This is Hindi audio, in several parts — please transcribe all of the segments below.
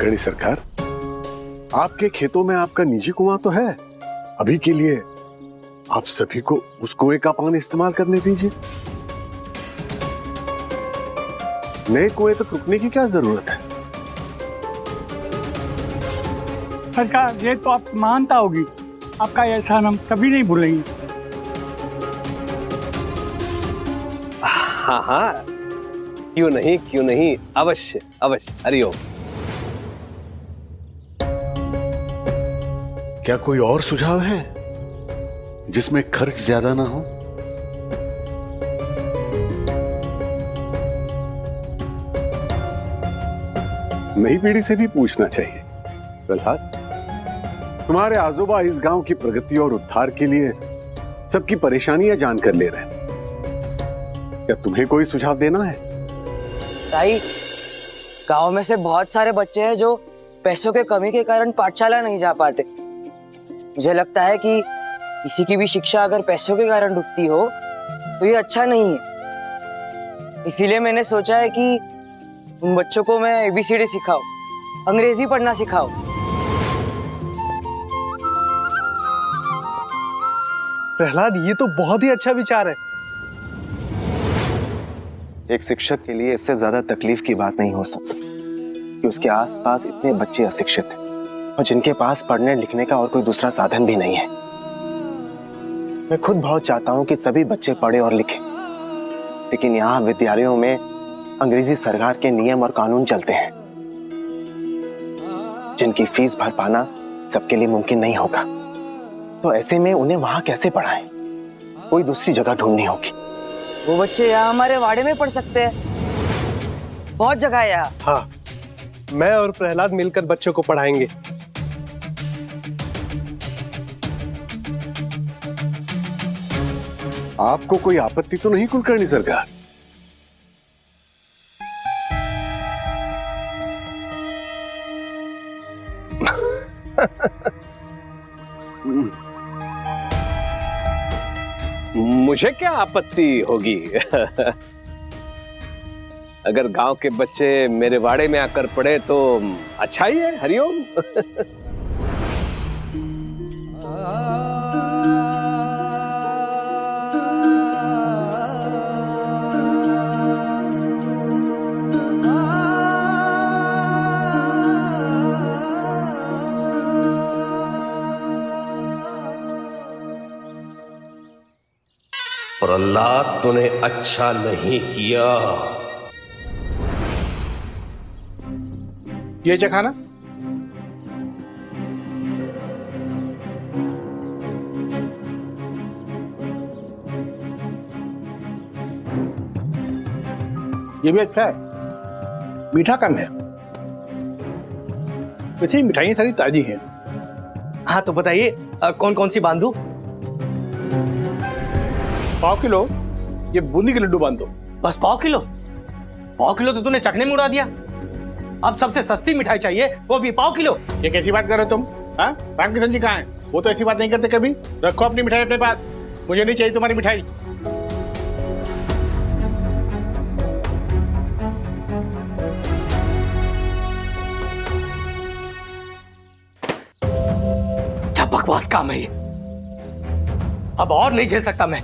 कुलकर्णी सरकार, आपके खेतों में आपका निजी कुआं तो है। अभी के लिए आप सभी को उस कुएं का पानी इस्तेमाल करने दीजिए। नए कुएं तक रुकने की क्या जरूरत है? सरकार, ये तो आप मानता होगी, आपका एहसान हम कभी नहीं भूलेंगे। हाँ हाँ, क्यों नहीं, अवश्य अवश्य। हरिओम। क्या कोई और सुझाव है जिसमें खर्च ज्यादा ना हो? नई पीढ़ी से भी पूछना चाहिए। प्रहलाद, तुम्हारे आजोबा इस गांव की प्रगति और उद्धार के लिए सबकी परेशानियां जानकर ले रहे हैं। क्या तुम्हें कोई सुझाव देना है? ताई, गांव में से बहुत सारे बच्चे हैं जो पैसों के कमी के कारण पाठशाला नहीं जा पाते। मुझे लगता है कि किसी की भी शिक्षा अगर पैसों के कारण रुकती हो तो ये अच्छा नहीं है। इसीलिए मैंने सोचा है कि उन बच्चों को मैं ABCD सिखाऊं, अंग्रेजी पढ़ना सिखाऊं। प्रहलाद, ये तो बहुत ही अच्छा विचार है। एक शिक्षक के लिए इससे ज्यादा तकलीफ की बात नहीं हो सकती कि उसके आसपास इतने बच्चे अशिक्षित हैं और जिनके पास पढ़ने लिखने का और कोई दूसरा साधन भी नहीं है। मैं खुद बहुत चाहता हूं कि सभी बच्चे पढ़े और लिखें, लेकिन यहाँ विद्यालयों में अंग्रेजी सरकार के नियम और कानून चलते हैं जिनकी फीस भर पाना सबके लिए मुमकिन नहीं होगा। तो ऐसे में उन्हें वहां कैसे पढ़ाएं? कोई दूसरी जगह ढूंढनी होगी। वो बच्चे यहाँ हमारे वाड़े में पढ़ सकते हैं, बहुत जगह है यहाँ। हाँ, मैं और प्रहलाद मिलकर बच्चों को पढ़ाएंगे। आपको कोई आपत्ति तो नहीं कुलकर्णी सरकार? मुझे क्या आपत्ति होगी? अगर गांव के बच्चे मेरे वाड़े में आकर पढ़े तो अच्छा ही है। हरिओम। प्रहलाद, तूने अच्छा नहीं किया। ये चखाना। ये भी अच्छा है, मीठा कम है। वैसे ही मिठाइयाँ सारी ताजी हैं। हाँ तो बताइए, कौन कौन सी बांधू? 1/2 किलो ये बूंदी के लड्डू बांध दो। बस 1/2 किलो? 1/2 किलो तो तूने चखने में उड़ा दिया। अब सबसे सस्ती मिठाई चाहिए, वो भी 1/2 किलो। ये कैसी बात कर रहे हो तुम? हाँ, रामकिशन जी कहाँ हैं? वो तो ऐसी बात नहीं करते कभी। रखो अपनी मिठाई अपने पास, मुझे नहीं चाहिए तुम्हारी मिठाई। क्या बकवास काम है ये? अब और नहीं झेल सकता मैं।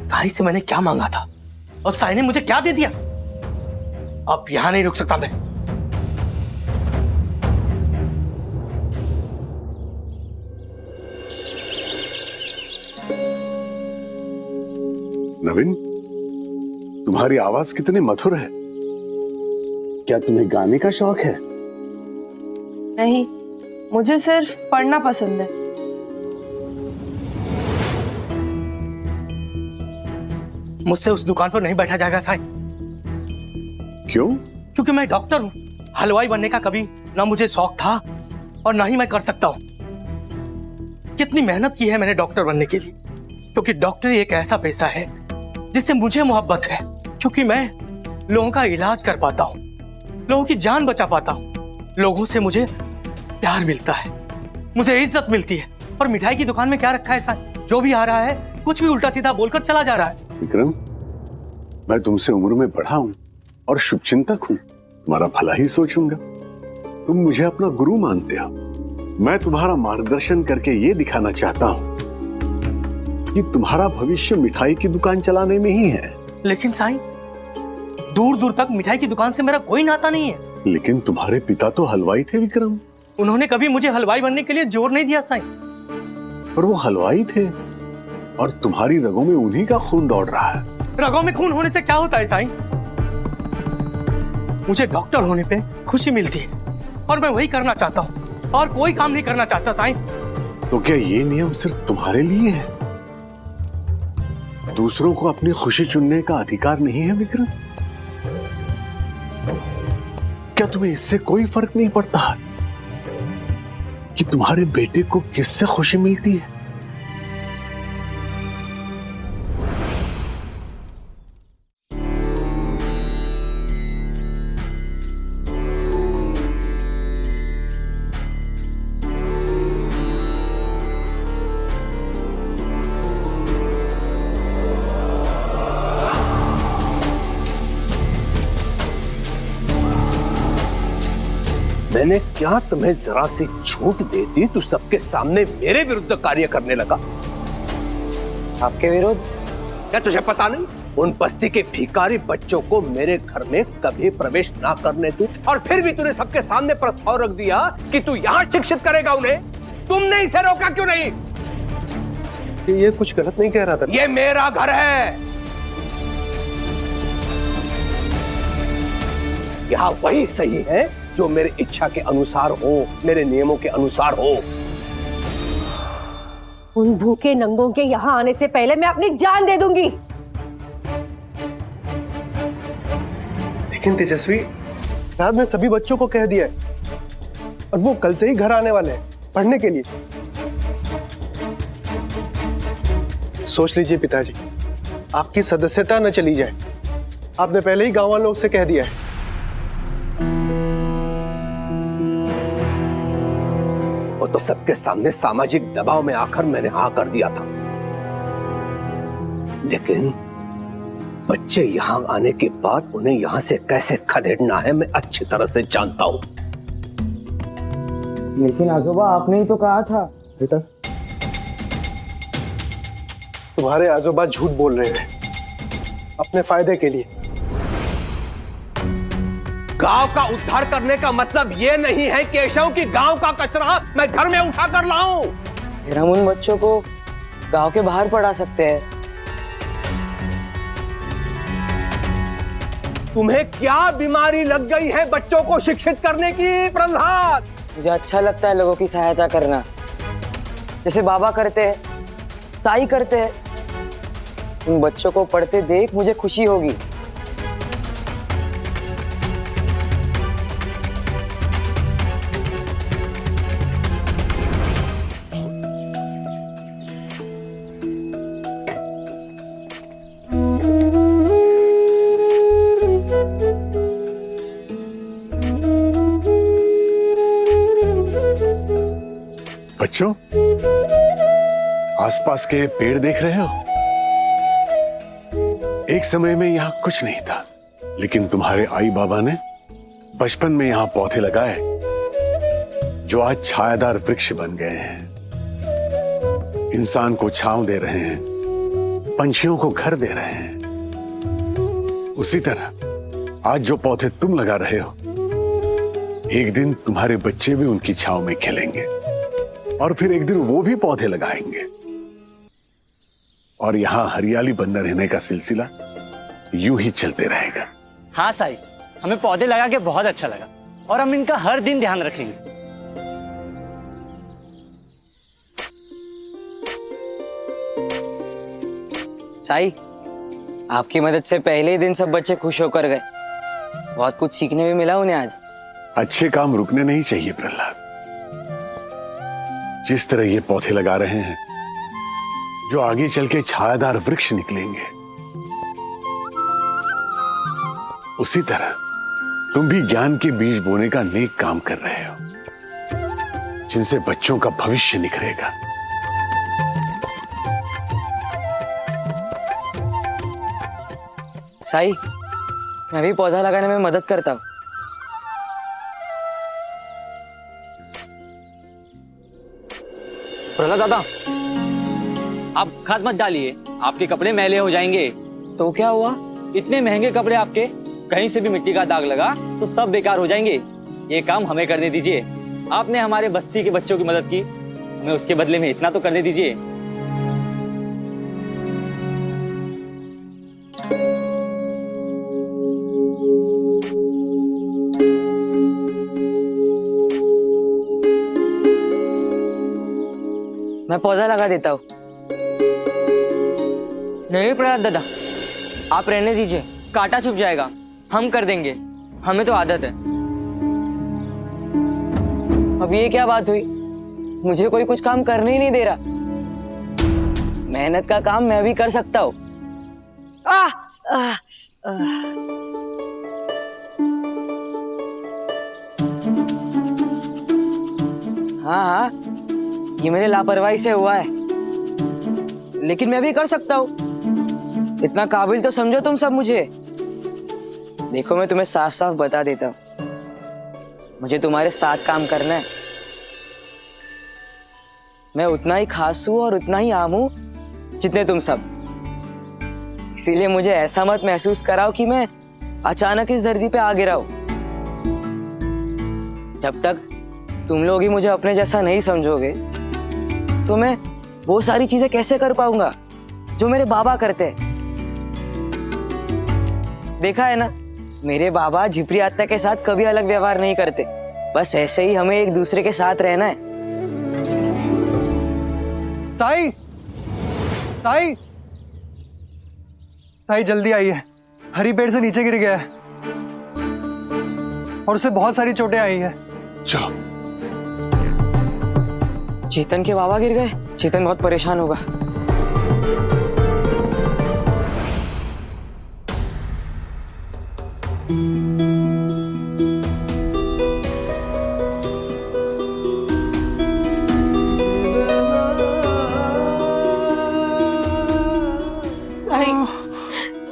साई से मैंने क्या मांगा था और साई ने मुझे क्या दे दिया? अब यहां नहीं रुक सकता मैं। नवीन, तुम्हारी आवाज कितनी मधुर है। क्या तुम्हें गाने का शौक है? नहीं, मुझे सिर्फ पढ़ना पसंद है। मुझसे उस दुकान पर नहीं बैठा जाएगा साई। क्यों? क्योंकि मैं डॉक्टर हूं। हलवाई बनने का कभी ना मुझे शौक था और ना ही मैं कर सकता हूं। कितनी मेहनत की है मैंने डॉक्टर बनने के लिए, क्योंकि डॉक्टरी एक ऐसा पेशा है जिससे मुझे मोहब्बत है। क्योंकि मैं लोगों का इलाज कर पाता हूं, लोगों की जान बचा पाता हूं। लोगों से मुझे प्यार मिलता है, मुझे इज्जत मिलती है। और मिठाई की दुकान में क्या रखा है साई? जो भी आ रहा है कुछ भी उल्टा सीधा बोलकर चला जा रहा है। विक्रम, मैं तुमसे उम्र में बड़ा हूं और शुभचिंतक हूं, तुम्हारा भला ही सोचूंगा। तुम मुझे अपना गुरु मानते हो। मैं तुम्हारा मार्गदर्शन करके ये दिखाना चाहता हूँ कि तुम्हारा भविष्य मिठाई की दुकान चलाने में ही है। लेकिन साईं, दूर दूर तक मिठाई की दुकान से मेरा कोई नाता नहीं है। लेकिन तुम्हारे पिता तो हलवाई थे विक्रम। उन्होंने कभी मुझे हलवाई बनने के लिए जोर नहीं दिया साईं। पर वो हलवाई थे और तुम्हारी रगों में उन्हीं का खून दौड़ रहा है। रगों में खून होने से क्या होता है साईं? मुझे डॉक्टर होने पे खुशी मिलती है और मैं वही करना चाहता हूँ और कोई काम नहीं करना चाहता साईं। तो क्या ये नियम सिर्फ तुम्हारे लिए है? दूसरों को अपनी खुशी चुनने का अधिकार नहीं है विक्रम? क्या तुम्हें इससे कोई फर्क नहीं पड़ता कि तुम्हारे बेटे को किससे खुशी मिलती है? मैंने क्या तुम्हें जरा सी छूट दे दी तो सबके सामने मेरे विरुद्ध कार्य करने लगा? आपके विरुद्ध? क्या तुझे पता नहीं? उन बस्ती के भिखारी बच्चों को मेरे घर में कभी प्रवेश ना करने दूं, और फिर भी तूने सबके सामने प्रस्ताव रख दिया कि तू यहाँ शिक्षित करेगा उन्हें। तुमने इसे रोका क्यों नहीं? ये कुछ गलत नहीं कह रहा था। ये मेरा घर है। यहाँ वही सही है जो मेरी इच्छा के अनुसार हो, मेरे नियमों के अनुसार हो। उन भूखे नंगों के यहाँ आने से पहले मैं अपनी जान दे दूंगी। लेकिन तेजस्वी, रात में सभी बच्चों को कह दिया है और वो कल से ही घर आने वाले हैं पढ़ने के लिए। सोच लीजिए पिताजी, आपकी सदस्यता न चली जाए। आपने पहले ही गांव वालों से कह दिया है। वो तो सबके सामने सामाजिक दबाव में आकर मैंने हाँ कर दिया था, लेकिन बच्चे यहाँ आने के बाद उन्हें यहाँ से कैसे खदेड़ना है मैं अच्छी तरह से जानता हूँ। लेकिन आजोबा, आपने ही तो कहा था। बेटा, तुम्हारे आजोबा झूठ बोल रहे थे अपने फायदे के लिए। गांव का उद्धार करने का मतलब ये नहीं है केशव कि गांव का कचरा मैं घर में उठा कर लाऊं। फिर हम उन बच्चों को गांव के बाहर पढ़ा सकते हैं। तुम्हें क्या बीमारी लग गई है बच्चों को शिक्षित करने की प्रहलाद? मुझे अच्छा लगता है लोगों की सहायता करना, जैसे बाबा करते हैं, साई करते हैं। उन बच्चों को पढ़ते देख मुझे खुशी होगी। बच्चों, आसपास के पेड़ देख रहे हो? एक समय में यहाँ कुछ नहीं था, लेकिन तुम्हारे आई बाबा ने बचपन में यहाँ पौधे लगाए जो आज छायादार वृक्ष बन गए हैं। इंसान को छांव दे रहे हैं, पंछियों को घर दे रहे हैं। उसी तरह आज जो पौधे तुम लगा रहे हो, एक दिन तुम्हारे बच्चे भी उनकी छांव में खेलेंगे और फिर एक दिन वो भी पौधे लगाएंगे और यहाँ हरियाली बना रहने का सिलसिला यूं ही चलते रहेगा। हाँ साई, हमें पौधे लगा के बहुत अच्छा लगा और हम इनका हर दिन ध्यान रखेंगे। साई, आपकी मदद से पहले ही दिन सब बच्चे खुश होकर गए। बहुत कुछ सीखने भी मिला उन्हें आज। अच्छे काम रुकने नहीं चाहिए प्रहलाद। जिस तरह ये पौधे लगा रहे हैं जो आगे चल के छायादार वृक्ष निकलेंगे, उसी तरह तुम भी ज्ञान के बीज बोने का नेक काम कर रहे हो, जिनसे बच्चों का भविष्य निखरेगा। साई, मैं भी पौधा लगाने में मदद करता हूँ। दादा दादा, आप खाद मत डालिए, आपके कपड़े मैले हो जाएंगे। तो क्या हुआ? इतने महंगे कपड़े आपके, कहीं से भी मिट्टी का दाग लगा तो सब बेकार हो जाएंगे। ये काम हमें करने दीजिए। आपने हमारे बस्ती के बच्चों की मदद की, हमें उसके बदले में इतना तो करने दीजिए। मैं पौधा लगा देता हूँ। नहीं प्रहलाद दादा, आप रहने दीजिए। कांटा चुभ जाएगा, हम कर देंगे, हमें तो आदत है। अब ये क्या बात हुई? मुझे कोई कुछ काम करने ही नहीं दे रहा। मेहनत का काम मैं भी कर सकता हूँ। हाँ हाँ, ये मेरे लापरवाही से हुआ है, लेकिन मैं भी कर सकता हूँ। इतना काबिल तो समझो तुम सब मुझे। देखो, मैं तुम्हें साफ साफ बता देता हूँ, मुझे तुम्हारे साथ काम करना है। मैं उतना ही खास हूं और उतना ही आम हूं जितने तुम सब। इसीलिए मुझे ऐसा मत महसूस कराओ कि मैं अचानक इस धरती पे आ गिरा हूं। जब तक तुम लोग ही मुझे अपने जैसा नहीं समझोगे तो मैं वो सारी चीजें कैसे कर पाऊंगा जो मेरे बाबा करते हैं। देखा है ना, मेरे बाबा झिपरी आत्मा के साथ कभी अलग व्यवहार नहीं करते। बस ऐसे ही हमें एक दूसरे के साथ रहना है। साई, साई, साई जल्दी आइए, हरी पेड़ से नीचे गिर गया है और उसे बहुत सारी चोटें आई है। चलो। चेतन के बाबा गिर गए? चेतन बहुत परेशान होगा। साई,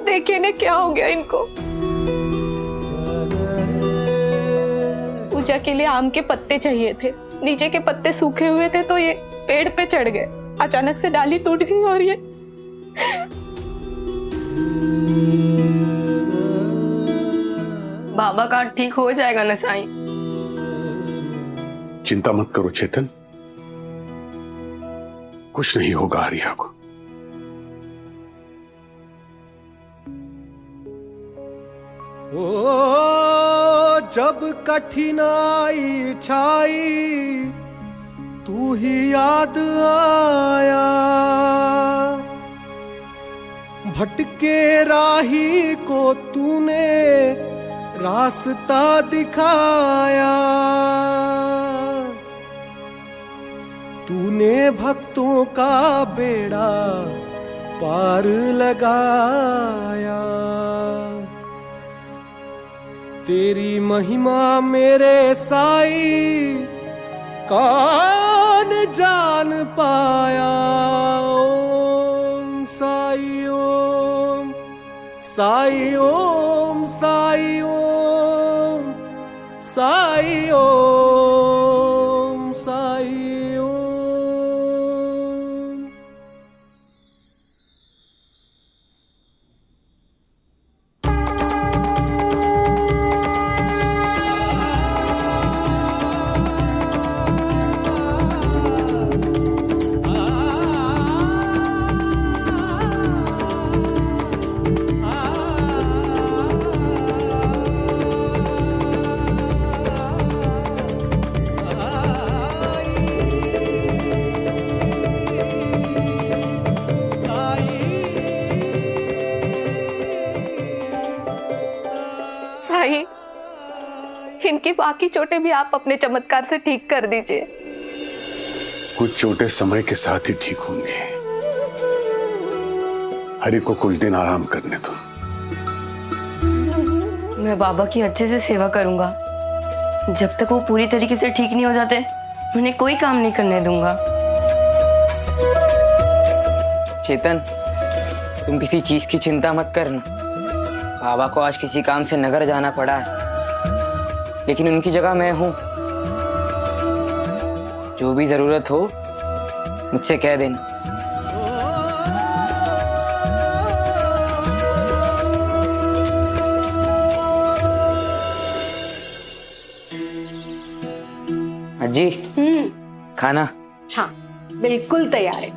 देखिए ना क्या हो गया इनको। पूजा के लिए आम के पत्ते चाहिए थे, नीचे के पत्ते सूखे हुए थे तो ये पेड़ पे चढ़ गए। अचानक से डाली टूट गई और ये बाबा का ठीक हो जाएगा ना साईं? चिंता मत करो चेतन, कुछ नहीं होगा आर्या को। ओ जब कठिनाई छाई तू ही याद आया, भटके राही को तूने रास्ता दिखाया। तूने भक्तों का बेड़ा पार लगाया। तेरी महिमा मेरे साई कौन जान पाया। ओम साई ओम, साई ओम, साई ओम, साई ओम, साई ओम। साईं, इनकी बाकी चोटें भी आप अपने चमत्कार से ठीक कर दीजिए। कुछ चोटें समय के साथ ही ठीक होंगी। हरि को कुछ दिन आराम करने दो। मैं बाबा की अच्छे से सेवा करूंगा। जब तक वो पूरी तरीके से ठीक नहीं हो जाते, उन्हें कोई काम नहीं करने दूंगा। चेतन, तुम किसी चीज की चिंता मत करना। बाबा को आज किसी काम से नगर जाना पड़ा है, लेकिन उनकी जगह मैं हूं। जो भी जरूरत हो मुझसे कह देना। अजी खाना। हाँ बिल्कुल तैयार है।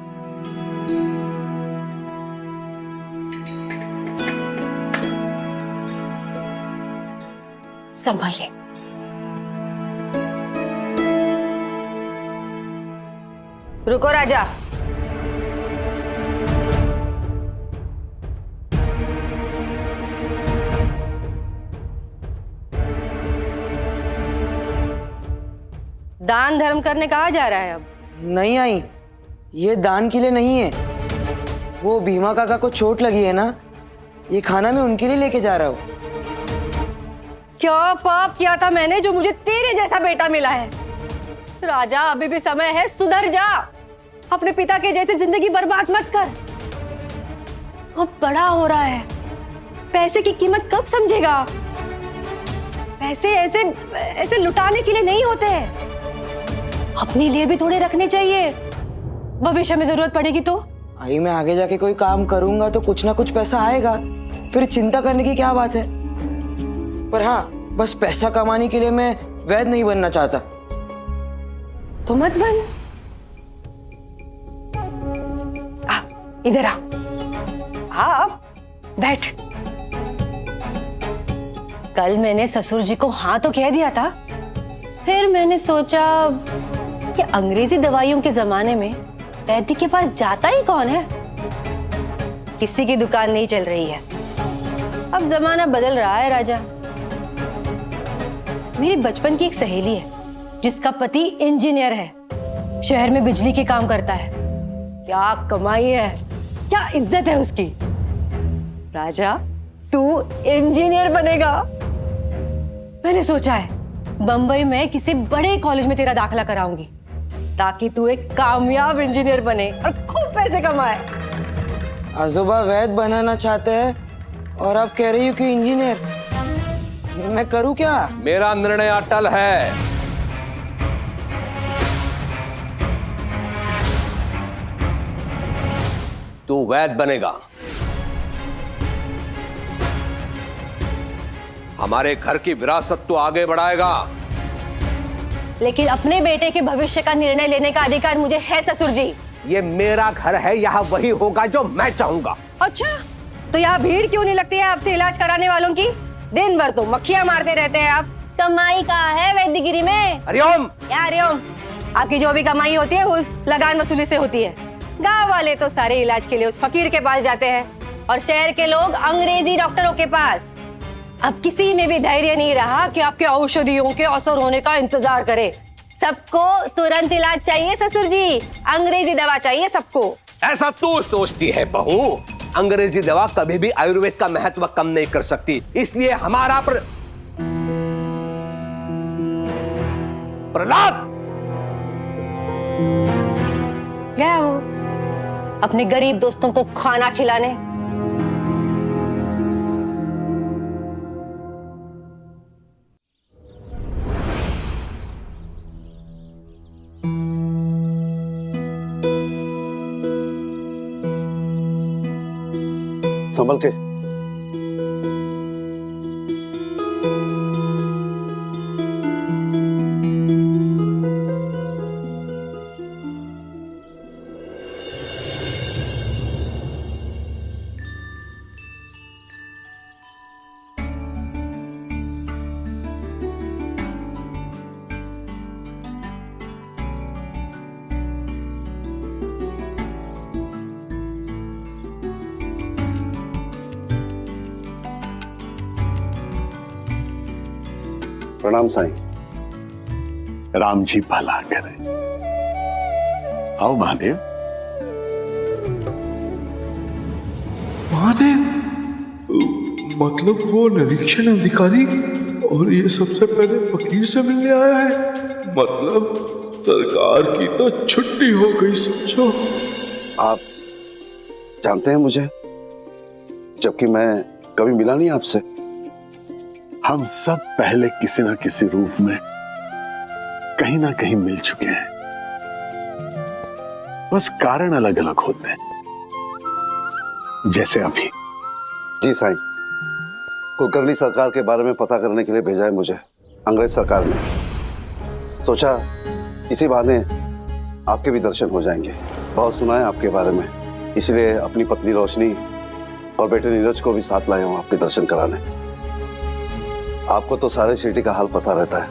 संभालिए। रुको राजा। दान धर्म करने कहा जा रहा है अब? नहीं आई, ये दान के लिए नहीं है। वो भीमा काका को चोट लगी है ना, ये खाना मैं उनके लिए लेके जा रहा हूँ। क्या पाप किया था मैंने जो मुझे तेरे जैसा बेटा मिला है? राजा अभी भी समय है, सुधर जा। अपने पिता के जैसे जिंदगी बर्बाद मत कर। तो अब बड़ा हो रहा है, पैसे की कीमत कब समझेगा? पैसे ऐसे ऐसे लुटाने के लिए नहीं होते हैं, अपने लिए भी थोड़े रखने चाहिए, भविष्य में जरूरत पड़ेगी तो। आई मैं आगे जाके कोई काम करूंगा तो कुछ ना कुछ पैसा आएगा, फिर चिंता करने की क्या बात है। पर हाँ, बस पैसा कमाने के लिए मैं वैद नहीं बनना चाहता। तो मत बन। इधर आ, बैठ। कल मैंने ससुर जी को हाँ तो कह दिया था, फिर मैंने सोचा कि अंग्रेजी दवाइयों के जमाने में वैद्य के पास जाता ही कौन है? किसी की दुकान नहीं चल रही है। अब जमाना बदल रहा है राजा। मेरी बचपन की एक सहेली है जिसका पति इंजीनियर है, शहर में बिजली के काम करता है। क्या कमाई है, क्या इज्जत है उसकी। राजा तू इंजीनियर बनेगा। मैंने सोचा है बंबई में किसी बड़े कॉलेज में तेरा दाखिला कराऊंगी ताकि तू एक कामयाब इंजीनियर बने और खूब पैसे कमाए। आजोबा वैद बनाना चाहते हैं और अब कह रही हूँ कि इंजीनियर। मैं करूँ क्या? मेरा निर्णय अटल है। तू वैद बनेगा। हमारे घर की विरासत तो आगे बढ़ाएगा। लेकिन अपने बेटे के भविष्य का निर्णय लेने का अधिकार मुझे है ससुर जी। ये मेरा घर है, यहाँ वही होगा जो मैं चाहूंगा। अच्छा, तो यहाँ भीड़ क्यों नहीं लगती है आपसे इलाज कराने वालों की? दिन भर तो मक्खियां मारते रहते हैं आप। कमाई कहाँ है वैद्यगिरी में? हरिओम। क्या हरिओम? आपकी जो भी कमाई होती है उस लगान वसूली से होती है। गांव वाले तो सारे इलाज के लिए उस फकीर के पास जाते हैं और शहर के लोग अंग्रेजी डॉक्टरों के पास। अब किसी में भी धैर्य नहीं रहा कि आपके औषधियों के असर होने का इंतजार करे। सबको तुरंत इलाज चाहिए ससुर जी, अंग्रेजी दवा चाहिए सबको। ऐसा तू सोचती है बहू? अंग्रेजी दवा कभी भी आयुर्वेद का महत्व कम नहीं कर सकती, इसलिए हमारा प्रहलाद गया वो अपने गरीब दोस्तों को खाना खिलाने। संभल के। प्रणाम साईं। राम जी भला करें। आओ महादेव। महादेव मतलब वो निरीक्षण अधिकारी, और ये सबसे पहले फकीर से मिलने आया है। मतलब सरकार की तो छुट्टी हो गई समझो। आप जानते हैं मुझे, जबकि मैं कभी मिला नहीं आपसे। हम सब पहले किसी न किसी रूप में कहीं ना कहीं मिल चुके हैं। बस कारण अलग अलग होते हैं, जैसे अभी। जी साईं, कुलकर्णी सरकार के बारे में पता करने के लिए भेजा है मुझे अंग्रेज सरकार ने। सोचा इसी बहाने आपके भी दर्शन हो जाएंगे। बहुत सुना है आपके बारे में, इसलिए अपनी पत्नी रोशनी और बेटे नीरज को भी साथ लाया हूँ आपके दर्शन कराने। आपको तो सारे शिरडी का हाल पता रहता है,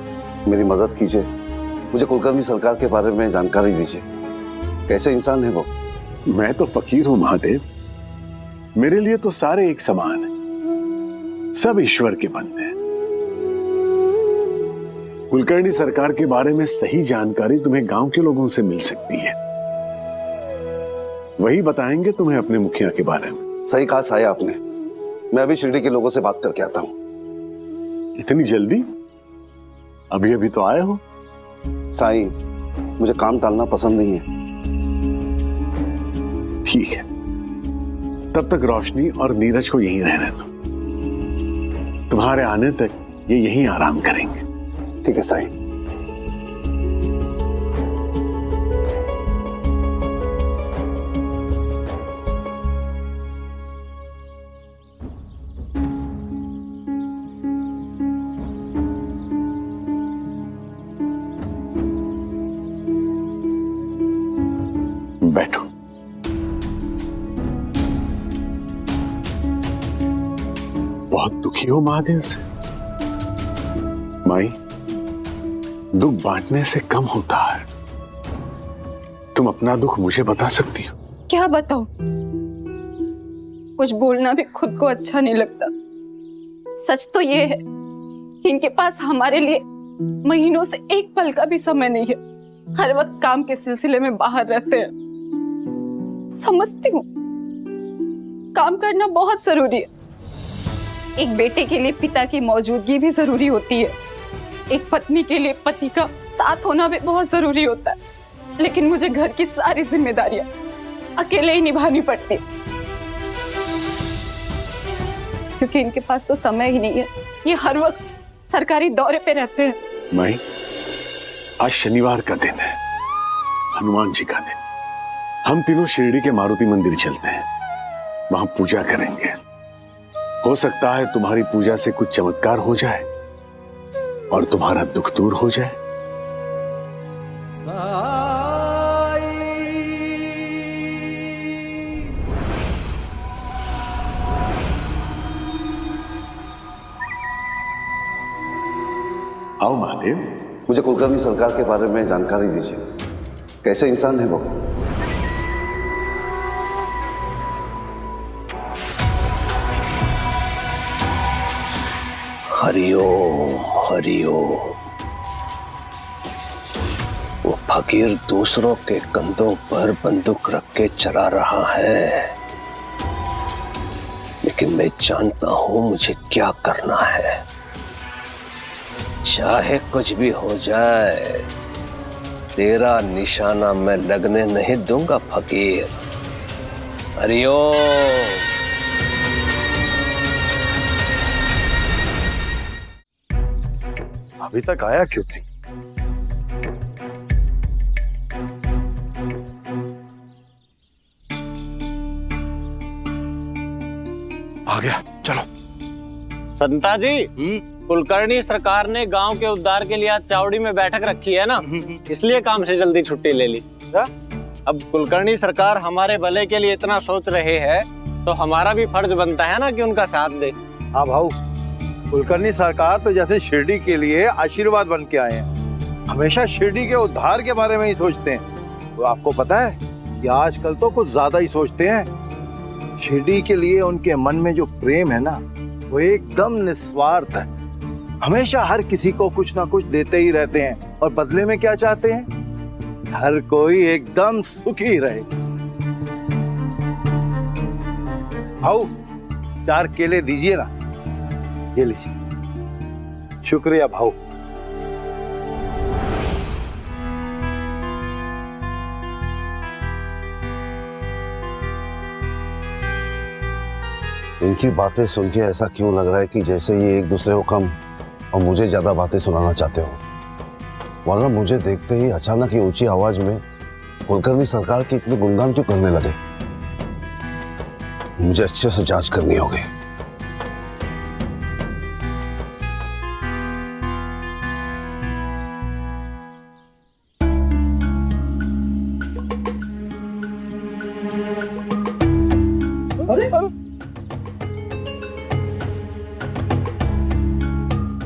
मेरी मदद कीजिए, मुझे कुलकर्णी सरकार के बारे में जानकारी दीजिए। कैसे इंसान है वो? मैं तो फकीर हूं महादेव, मेरे लिए तो सारे एक समान हैं, सब ईश्वर के बंदे हैं। कुलकर्णी सरकार के बारे में सही जानकारी तुम्हें गांव के लोगों से मिल सकती है, वही बताएंगे तुम्हें अपने मुखिया के बारे में। सही कहा साया आपने, मैं अभी शिरडी के लोगों से बात करके आता हूँ। इतनी जल्दी? अभी अभी तो आए हो। साईं, मुझे काम टालना पसंद नहीं है। ठीक है, तब तक रोशनी और नीरज को यहीं रहने दो, तुम्हारे आने तक ये यहीं आराम करेंगे। ठीक है साईं। बैठो। बहुत दुखी हो महादेव से? माई, दुख बांटने से कम होता है। तुम अपना दुख मुझे बता सकती हो। क्या बताओ, कुछ बोलना भी खुद को अच्छा नहीं लगता। सच तो ये है कि इनके पास हमारे लिए महीनों से एक पल का भी समय नहीं है। हर वक्त काम के सिलसिले में बाहर रहते हैं। समझती हूँ काम करना बहुत जरूरी है, एक बेटे के लिए पिता की मौजूदगी भी जरूरी होती है, एक पत्नी के लिए पति का साथ होना भी बहुत जरूरी होता है, लेकिन मुझे घर की सारी जिम्मेदारियां अकेले ही निभानी पड़ती, क्योंकि इनके पास तो समय ही नहीं है। ये हर वक्त सरकारी दौरे पे रहते हैं। माई, आज शनिवार का दिन है, हनुमान जी का दिन। हम तीनों शिरडी के मारुति मंदिर चलते हैं, वहां पूजा करेंगे। हो सकता है तुम्हारी पूजा से कुछ चमत्कार हो जाए और तुम्हारा दुख दूर हो जाए। आओ महादेव। मुझे कुलकर्णी सरकार के बारे में जानकारी दीजिए, कैसे इंसान है वो? हरिओम हरिओम। वो फकीर दूसरों के कंधों पर बंदूक रख के चला रहा है, लेकिन मैं जानता हूं मुझे क्या करना है। चाहे कुछ भी हो जाए, तेरा निशाना मैं लगने नहीं दूंगा फकीर। हरिओम। अभी तक आया क्यों नहीं? आ गया, चलो। संता जी, कुलकर्णी सरकार ने गांव के उद्धार के लिए आज चावड़ी में बैठक रखी है ना, इसलिए काम से जल्दी छुट्टी ले ली। अब कुलकर्णी सरकार हमारे भले के लिए इतना सोच रहे हैं, तो हमारा भी फर्ज बनता है ना कि उनका साथ दे। हाँ भाऊ, कुलकर्णी सरकार तो जैसे शिरडी के लिए आशीर्वाद बन के आए हैं, हमेशा शिरडी के उद्धार के बारे में ही सोचते हैं। तो आपको पता है कि आजकल तो कुछ ज्यादा ही सोचते हैं। शिरडी के लिए उनके मन में जो प्रेम है ना, वो एकदम निस्वार्थ है। हमेशा हर किसी को कुछ ना कुछ देते ही रहते हैं, और बदले में क्या चाहते हैं? हर कोई एकदम सुखी रहे। भाऊ, 4 केले दीजिए ना। ये लीजिए। शुक्रिया भाऊ। इनकी बातें सुन के ऐसा क्यों लग रहा है कि जैसे ये एक दूसरे को कम और मुझे ज्यादा बातें सुनाना चाहते हो। वरना मुझे देखते ही अचानक ये ऊंची आवाज में कुलकर्णी सरकार के इतने गुणगान क्यों करने लगे? मुझे अच्छे से जांच करनी होगी।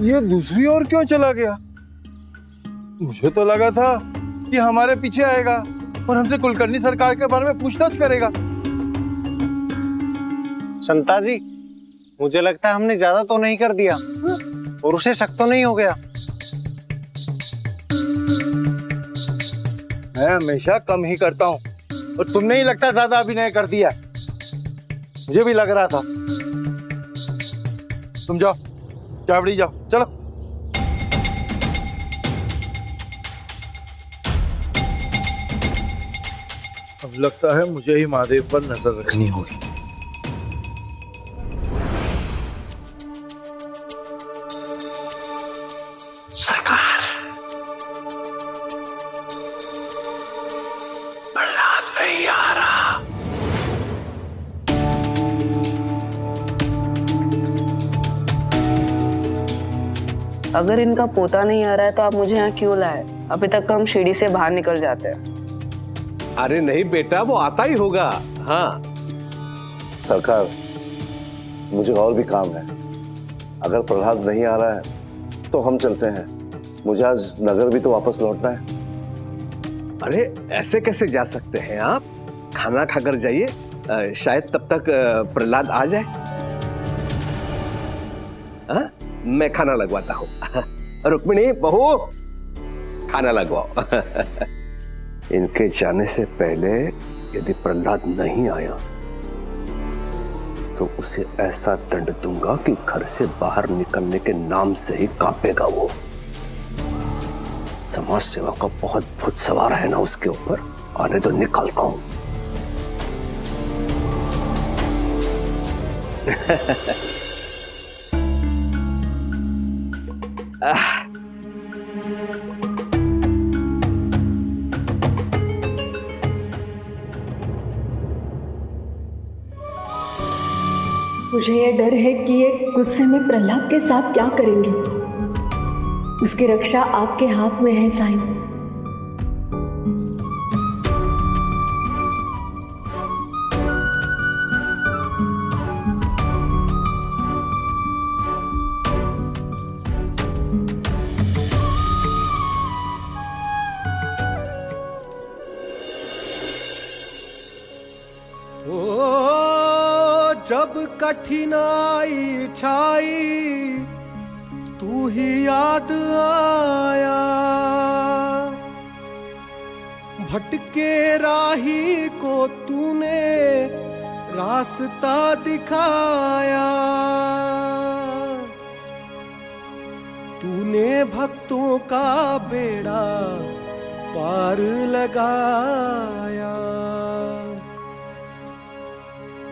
ये दूसरी ओर क्यों चला गया? मुझे तो लगा था कि हमारे पीछे आएगा और हमसे कुलकर्णी सरकार के बारे में पूछताछ करेगा। संता जी, मुझे लगता है हमने ज्यादा तो नहीं कर दिया और उसे शक तो नहीं हो गया। मैं हमेशा कम ही करता हूँ और तुमने ही लगता ज्यादा अभिनय कर दिया। मुझे भी लग रहा था। तुम जाओ, चावड़ी जाओ, चलो। अब लगता है मुझे ही महादेव पर नजर रखनी होगी। सरकार, प्रहलाद नहीं आ रहा। अगर इनका पोता नहीं आ रहा है तो आप मुझे यहाँ क्यों लाए? अभी तक हम सीढ़ी से बाहर निकल जाते हैं। अरे नहीं बेटा, वो आता ही होगा। हाँ सरकार, मुझे और भी काम है। अगर प्रहलाद नहीं आ रहा है तो हम चलते हैं। मुझे आज नगर भी तो वापस लौटना है। अरे ऐसे कैसे जा सकते हैं आप? खाना खाकर जाइए, शायद तब तक प्रहलाद आ जाए। हाँ? मैं खाना लगवाता हूँ। रुक्मिणी, बहू, खाना लगवाओ। इनके जाने से पहले यदि प्रहलाद नहीं आया तो उसे ऐसा दंड दूंगा कि घर से बाहर निकलने के नाम से ही कांपेगा वो। समाज सेवा का बहुत भूत सवार है ना उसके ऊपर। आने तो निकालता हूं। मुझे ये डर है कि ये गुस्से में प्रहलाद के साथ क्या करेंगे। उसकी रक्षा आपके हाथ में है साईं। जब कठिनाई छाई तू ही याद आया, भटके राही को तूने रास्ता दिखाया। तूने भक्तों का बेड़ा पार लगाया।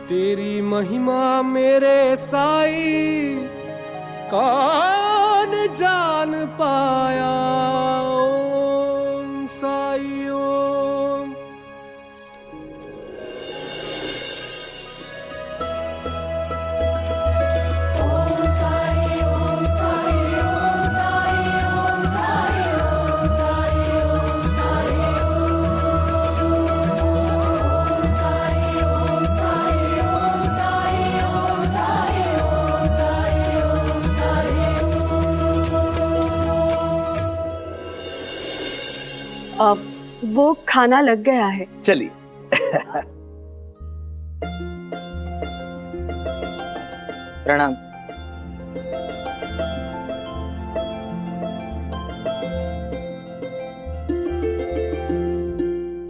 तेरी महिमा मेरे साईं कौन जान पाया। ओम साईं ओम। अब वो खाना लग गया है। चलिए। प्रणाम।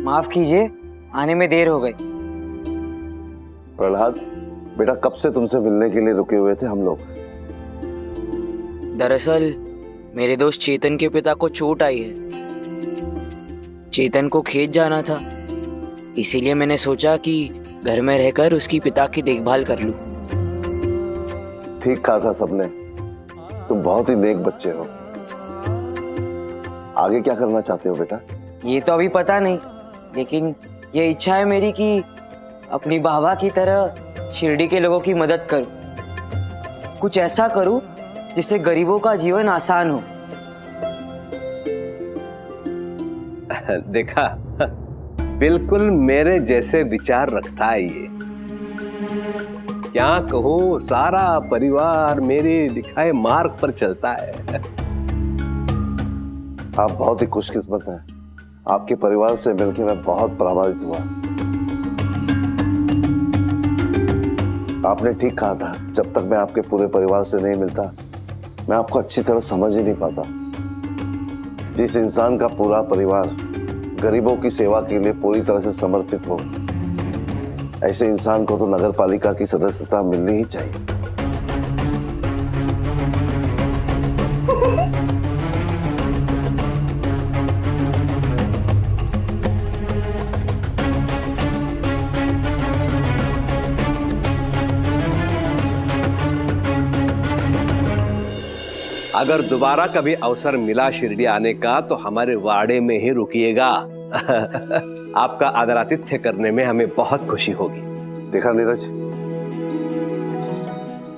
माफ कीजिए, आने में देर हो गई। प्रहलाद बेटा, कब से तुमसे मिलने के लिए रुके हुए थे हम लोग। दरअसल मेरे दोस्त चेतन के पिता को चोट आई है। चेतन को खेत जाना था, इसीलिए मैंने सोचा कि घर में रहकर उसकी पिता की देखभाल कर लूं। ठीक कहा था सबने, तुम बहुत ही नेक बच्चे हो। आगे क्या करना चाहते हो बेटा? ये तो अभी पता नहीं, लेकिन ये इच्छा है मेरी कि अपनी बाबा की तरह शिरडी के लोगों की मदद करूं, कुछ ऐसा करूं जिससे गरीबों का जीवन आसान हो। देखा, बिल्कुल मेरे जैसे विचार रखता है ये। क्या कहूं, सारा परिवार मेरे दिखाए मार्ग पर चलता है। आप बहुत ही खुशकिस्मत हैं। आपके परिवार से मिलकर मैं बहुत प्रभावित हुआ। आपने ठीक कहा था, जब तक मैं आपके पूरे परिवार से नहीं मिलता मैं आपको अच्छी तरह समझ ही नहीं पाता। जिस इंसान का पूरा परिवार गरीबों की सेवा के लिए पूरी तरह से समर्पित हो, ऐसे इंसान को तो नगर पालिका की सदस्यता मिलनी ही चाहिए। अगर दोबारा कभी अवसर मिला शिरडी आने का तो हमारे वाड़े में ही रुकिएगा। आपका आदरातिथ्य करने में हमें बहुत खुशी होगी। देखा नीरज,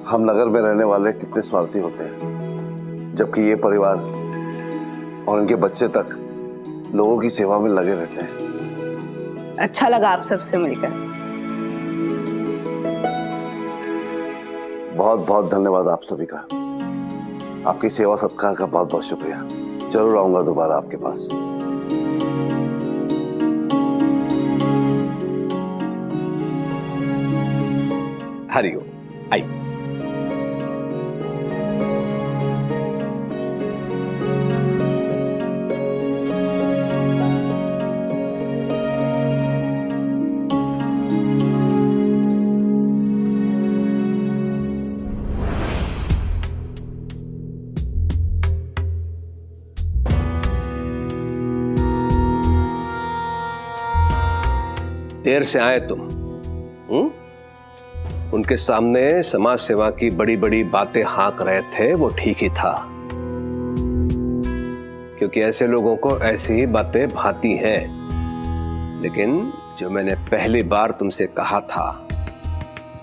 हम नगर में रहने वाले कितने स्वार्थी होते हैं, जबकि ये परिवार और इनके बच्चे तक लोगों की सेवा में लगे रहते हैं। अच्छा लगा आप सबसे मिलकर। बहुत बहुत धन्यवाद आप सभी का। आपकी सेवा सत्कार का बहुत बहुत शुक्रिया। जरूर आऊंगा दोबारा आपके पास। हरिओम। आई। देर से आए तुम। उनके सामने समाज सेवा की बड़ी बड़ी बातें हाँक रहे थे, वो ठीक ही था, क्योंकि ऐसे लोगों को ऐसी ही बातें भाती हैं। लेकिन जो मैंने पहली बार तुमसे कहा था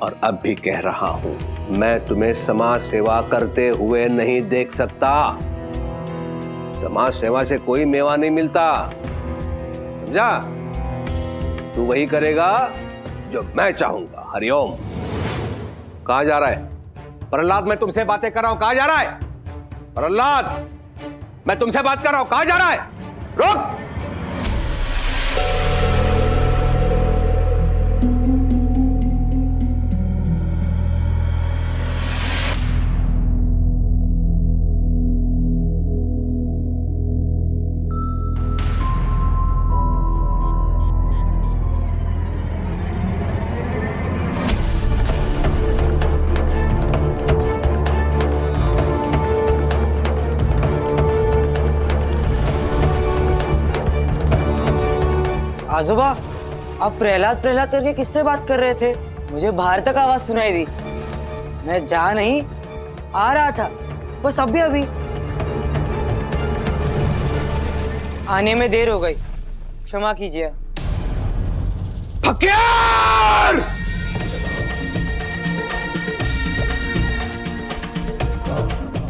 और अब भी कह रहा हूं, मैं तुम्हें समाज सेवा करते हुए नहीं देख सकता। समाज सेवा से कोई मेवा नहीं मिलता, समझा? तू वही करेगा जो मैं चाहूंगा। हरिओम। कहां जा रहा है प्रहलाद? मैं तुमसे बातें कर रहा हूं, कहां जा रहा है प्रहलाद? मैं तुमसे बात कर रहा हूं, कहां जा रहा है? रुक। आजोबा, आप प्रहलाद प्रहलाद करके किससे बात कर रहे थे? मुझे बाहर तक आवाज सुनाई दी। मैं जा नहीं, आ रहा था, बस अभी आने में देर हो गई, क्षमा कीजिए। फकीर!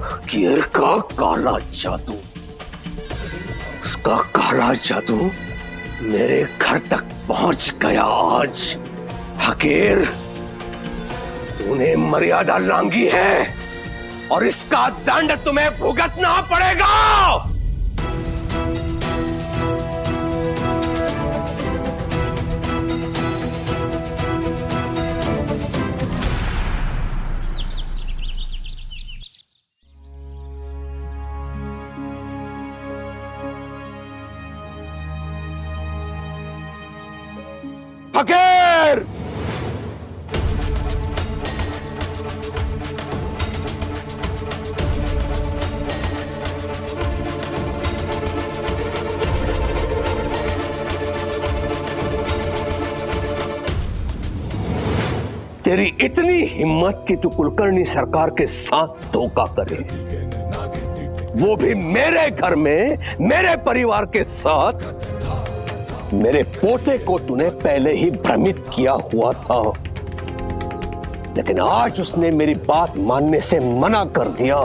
फकीर का काला जादू, उसका काला जादू मेरे घर तक पहुंच गया आज। फकीर, तूने मर्यादा लांघी है और इसका दंड तुम्हें भुगतना पड़ेगा। फकीर! तेरी इतनी हिम्मत कि तू कुलकर्णी सरकार के साथ धोखा करे, वो भी मेरे घर में मेरे परिवार के साथ। मेरे पोते को तूने पहले ही भ्रमित किया हुआ था, लेकिन आज उसने मेरी बात मानने से मना कर दिया।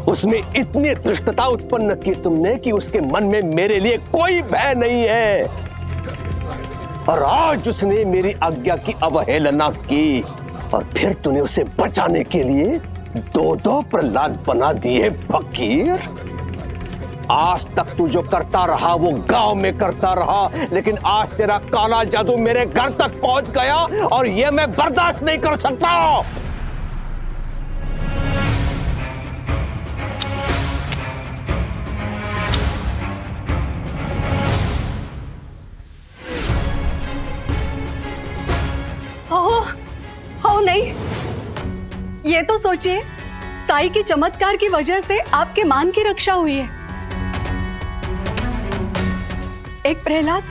उसमें इतनी धृष्टता उत्पन्न की तुमने कि उसके मन में मेरे लिए कोई भय नहीं है, और आज उसने मेरी आज्ञा की अवहेलना की, और फिर तूने उसे बचाने के लिए दो प्रहलाद बना दिए। फकीर, आज तक तू जो करता रहा वो गांव में करता रहा, लेकिन आज तेरा काला जादू मेरे घर तक पहुंच गया, और ये मैं बर्दाश्त नहीं कर सकता। हो नहीं, ये तो सोचिए, साई की चमत्कार की वजह से आपके मान की रक्षा हुई है। एक प्रहलाद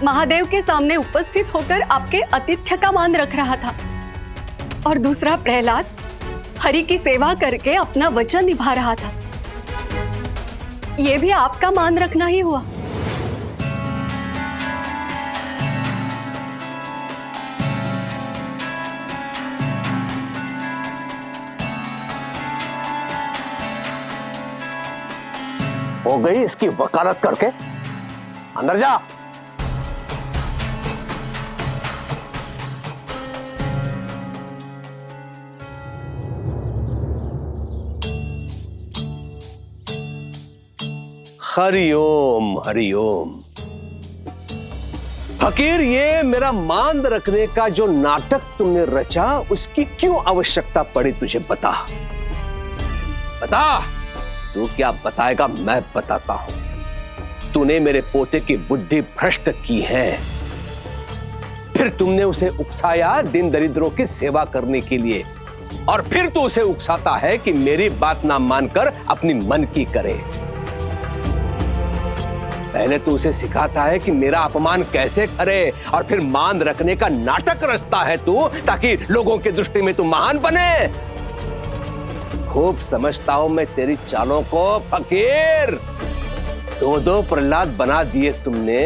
महादेव के सामने उपस्थित होकर आपके आतिथ्य का मान रख रहा था, और दूसरा प्रहलाद हरि की सेवा करके अपना वचन निभा रहा था। यह भी आपका मान रखना ही हुआ। हो गई इसकी वकालत करके, अंदर जा। हरिओम हरिओम। फकीर, ये मेरा मान रखने का जो नाटक तुमने रचा, उसकी क्यों आवश्यकता पड़ी तुझे? बता बता। तू क्या बताएगा मैं बताता हूं। तूने मेरे पोते की बुद्धि भ्रष्ट की है, फिर तुमने उसे उकसाया दिन दरिद्रों की सेवा करने के लिए, और फिर तू उसे उकसाता है कि मेरी बात ना मानकर अपनी मन की करे। पहले तू उसे सिखाता है कि मेरा अपमान कैसे करे, और फिर मान रखने का नाटक रचता है तू, ताकि लोगों की दृष्टि में तू महान बने। खूब समझता हूं मैं तेरी चालों को फकीर। दो प्रहलाद बना दिए तुमने।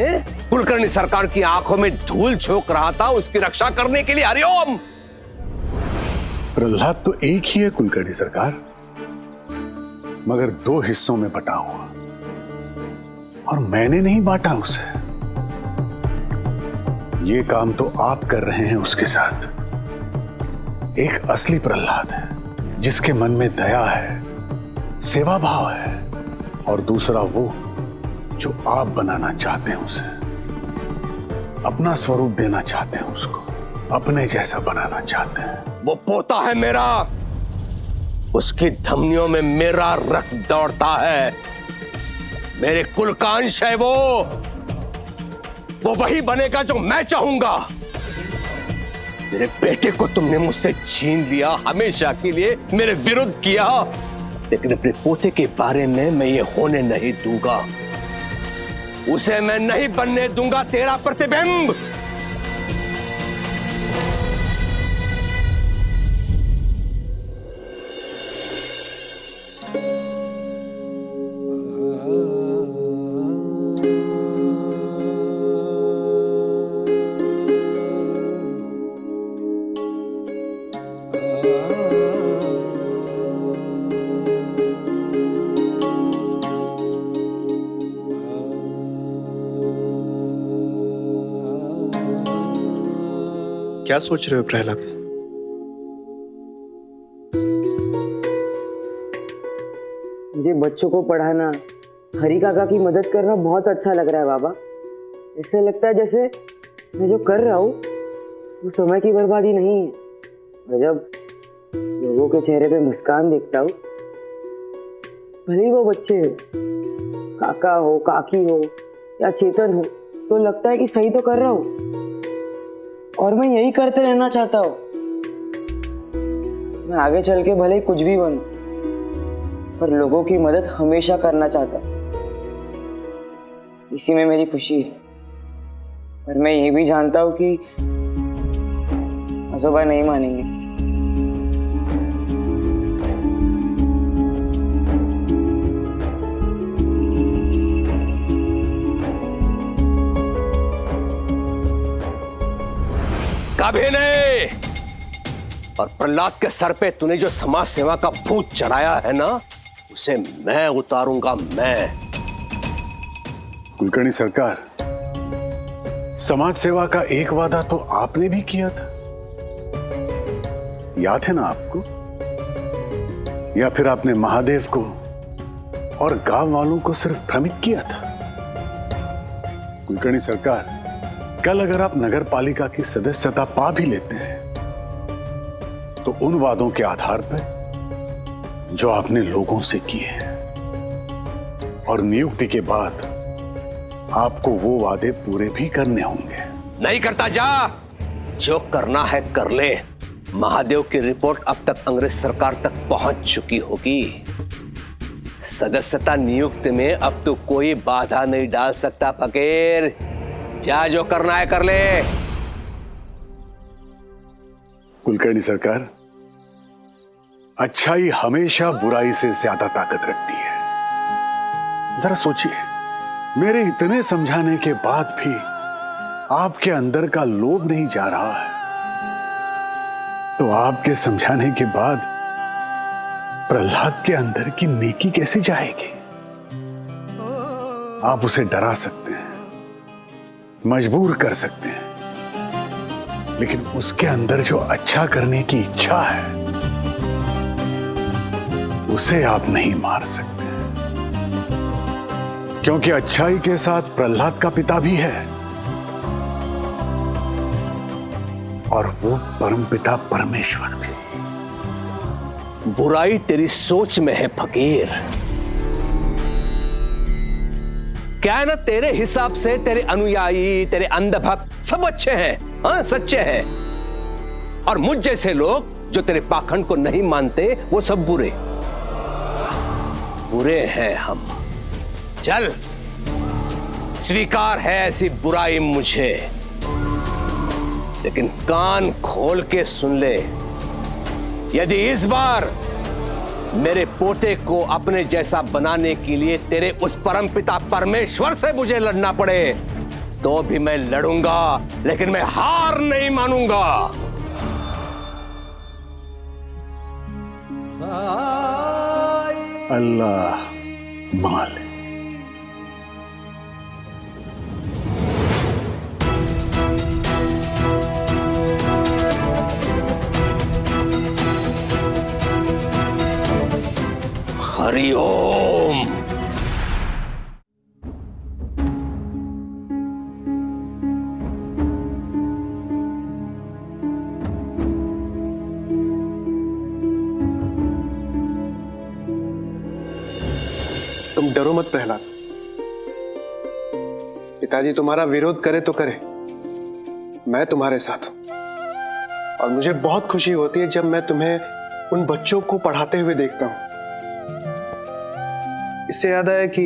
कुलकर्णी सरकार की आंखों में धूल झोंक रहा था उसकी रक्षा करने के लिए। हरिओम। प्रहलाद तो एक ही है कुलकर्णी सरकार, मगर 2 हिस्सों में बटा हुआ, और मैंने नहीं बांटा उसे। ये काम तो आप कर रहे हैं उसके साथ। एक असली प्रहलाद है जिसके मन में दया है, सेवा भाव है, और दूसरा वो जो आप बनाना चाहते हैं उसे, अपना स्वरूप देना चाहते हैं उसको, अपने जैसा बनाना चाहते हैं। वो पोता है मेरा, उसकी धमनियों में मेरा रक्त दौड़ता है, मेरे कुल का अंश है वो वही बनेगा जो मैं चाहूंगा। मेरे बेटे को तुमने मुझसे छीन लिया, हमेशा के लिए मेरे विरुद्ध किया, लेकिन अपने पोते के बारे में मैं ये होने नहीं दूंगा। उसे मैं नहीं बनने दूंगा तेरा प्रतिबिंब। क्या सोच रहे हो प्रहलाद? मुझे बच्चों को पढ़ाना, हरि काका की मदद करना बहुत अच्छा लग रहा है बाबा। ऐसे लगता है जैसे मैं जो कर रहा हूँ वो समय की बर्बादी नहीं है। और जब लोगों के चेहरे पे मुस्कान देखता हूँ, भले ही वो बच्चे हो, काका हो, काकी हो या चेतन हो, तो लगता है कि सही तो कर रहा हूँ, और मैं यही करते रहना चाहता हूँ। मैं आगे चल के भले कुछ भी बनूं, पर लोगों की मदद हमेशा करना चाहता हूँ। इसी में मेरी खुशी है। पर मैं ये भी जानता हूँ कि आजोबा नहीं मानेंगे। कभी नहीं। और प्रहलाद के सर पे तूने जो समाज सेवा का भूत चढ़ाया है ना, उसे मैं उतारूंगा, मैं। कुलकर्णी सरकार, समाज सेवा का एक वादा तो आपने भी किया था, याद है ना आपको? या फिर आपने महादेव को और गांव वालों को सिर्फ भ्रमित किया था? कुलकर्णी सरकार, कल अगर आप नगर पालिका की सदस्यता पा भी लेते हैं तो उन वादों के आधार पर जो आपने लोगों से किए हैं, और नियुक्ति के बाद आपको वो वादे पूरे भी करने होंगे। नहीं करता जा, जो करना है कर ले। महादेव की रिपोर्ट अब तक अंग्रेज सरकार तक पहुंच चुकी होगी। सदस्यता नियुक्ति में अब तो कोई बाधा नहीं डाल सकता फकीर। जा, जो करना है कर ले। कुलकर्णी सरकार, अच्छाई हमेशा बुराई से ज्यादा ताकत रखती है। जरा सोचिए, मेरे इतने समझाने के बाद भी आपके अंदर का लोभ नहीं जा रहा है, तो आपके समझाने के बाद प्रहलाद के अंदर की नेकी कैसे जाएगी? आप उसे डरा सकते हैं, मजबूर कर सकते हैं, लेकिन उसके अंदर जो अच्छा करने की इच्छा है उसे आप नहीं मार सकते, क्योंकि अच्छाई के साथ प्रहलाद का पिता भी है, और वो परमपिता परमेश्वर भी। बुराई तेरी सोच में है फकीर। क्या है ना, तेरे हिसाब से तेरे अनुयायी, तेरे अंधभक्त सब अच्छे हैं, हाँ सच्चे हैं, और मुझ जैसे लोग जो तेरे पाखंड को नहीं मानते वो सब बुरे बुरे हैं हम। चल, स्वीकार है ऐसी बुराई मुझे, लेकिन कान खोल के सुन ले, यदि इस बार मेरे पोते को अपने जैसा बनाने के लिए तेरे उस परमपिता परमेश्वर से मुझे लड़ना पड़े तो भी मैं लड़ूंगा, लेकिन मैं हार नहीं मानूंगा। अल्लाह मालिक। हरि ओम। तुम डरो मत प्रहलाद। पिताजी तुम्हारा विरोध करे तो करे, मैं तुम्हारे साथ हूं। और मुझे बहुत खुशी होती है जब मैं तुम्हें उन बच्चों को पढ़ाते हुए देखता हूं। इससे याद आया कि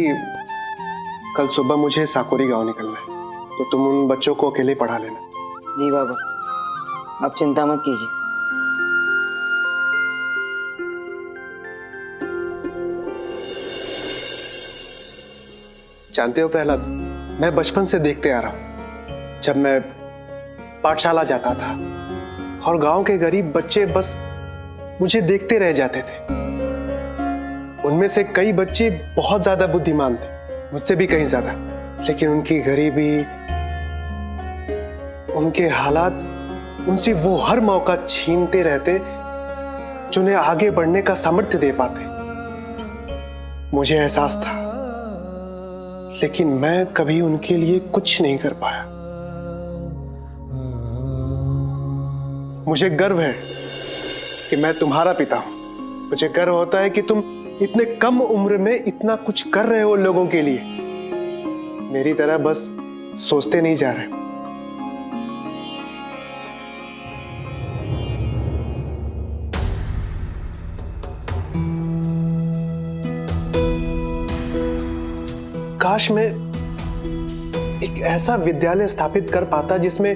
कल सुबह मुझे साकोरी गांव निकलना है, तो तुम उन बच्चों को अकेले पढ़ा लेना। जी बाबा, आप चिंता मत कीजिए। जानते हो प्रहलाद, मैं बचपन से देखते आ रहा हूं, जब मैं पाठशाला जाता था और गांव के गरीब बच्चे बस मुझे देखते रह जाते थे। उनमें से कई बच्चे बहुत ज्यादा बुद्धिमान थे, मुझसे भी कहीं ज्यादा, लेकिन उनकी गरीबी, उनके हालात उनसे वो हर मौका छीनते रहते जो उन्हें आगे बढ़ने का सामर्थ्य दे पाते। मुझे एहसास था, लेकिन मैं कभी उनके लिए कुछ नहीं कर पाया। मुझे गर्व है कि मैं तुम्हारा पिता हूं। मुझे गर्व होता है कि तुम इतने कम उम्र में इतना कुछ कर रहे हो लोगों के लिए। मेरी तरह बस सोचते नहीं जा रहे। काश मैं एक ऐसा विद्यालय स्थापित कर पाता जिसमें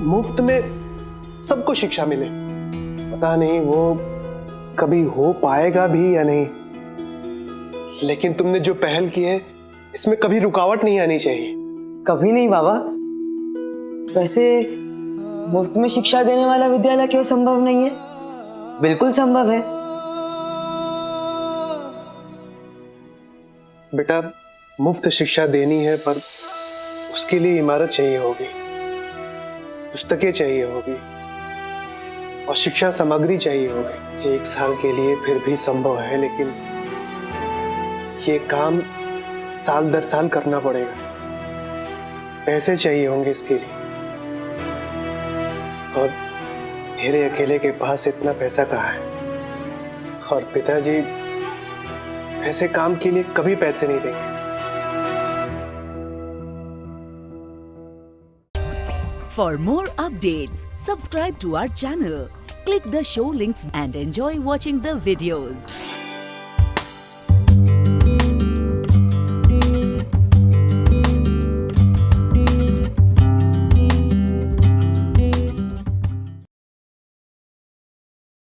मुफ्त में सबको शिक्षा मिले। पता नहीं वो कभी हो पाएगा भी या नहीं, लेकिन तुमने जो पहल की है इसमें कभी रुकावट नहीं आनी चाहिए। कभी नहीं बाबा। वैसे मुफ्त में शिक्षा देने वाला विद्यालय क्यों संभव नहीं है? बिल्कुल संभव है। बेटा, मुफ्त शिक्षा देनी है पर उसके लिए इमारत चाहिए होगी, पुस्तकें चाहिए होगी और शिक्षा सामग्री चाहिए होगी। 1 साल के लिए फिर भी संभव है, लेकिन ये काम साल दर साल करना पड़ेगा। पैसे चाहिए होंगे इसके लिए, और मेरे अकेले के पास इतना पैसा कहाँ है? और पिताजी ऐसे काम के लिए कभी पैसे नहीं देंगे। For more updates, subscribe to our channel, click the show links and enjoy watching the videos.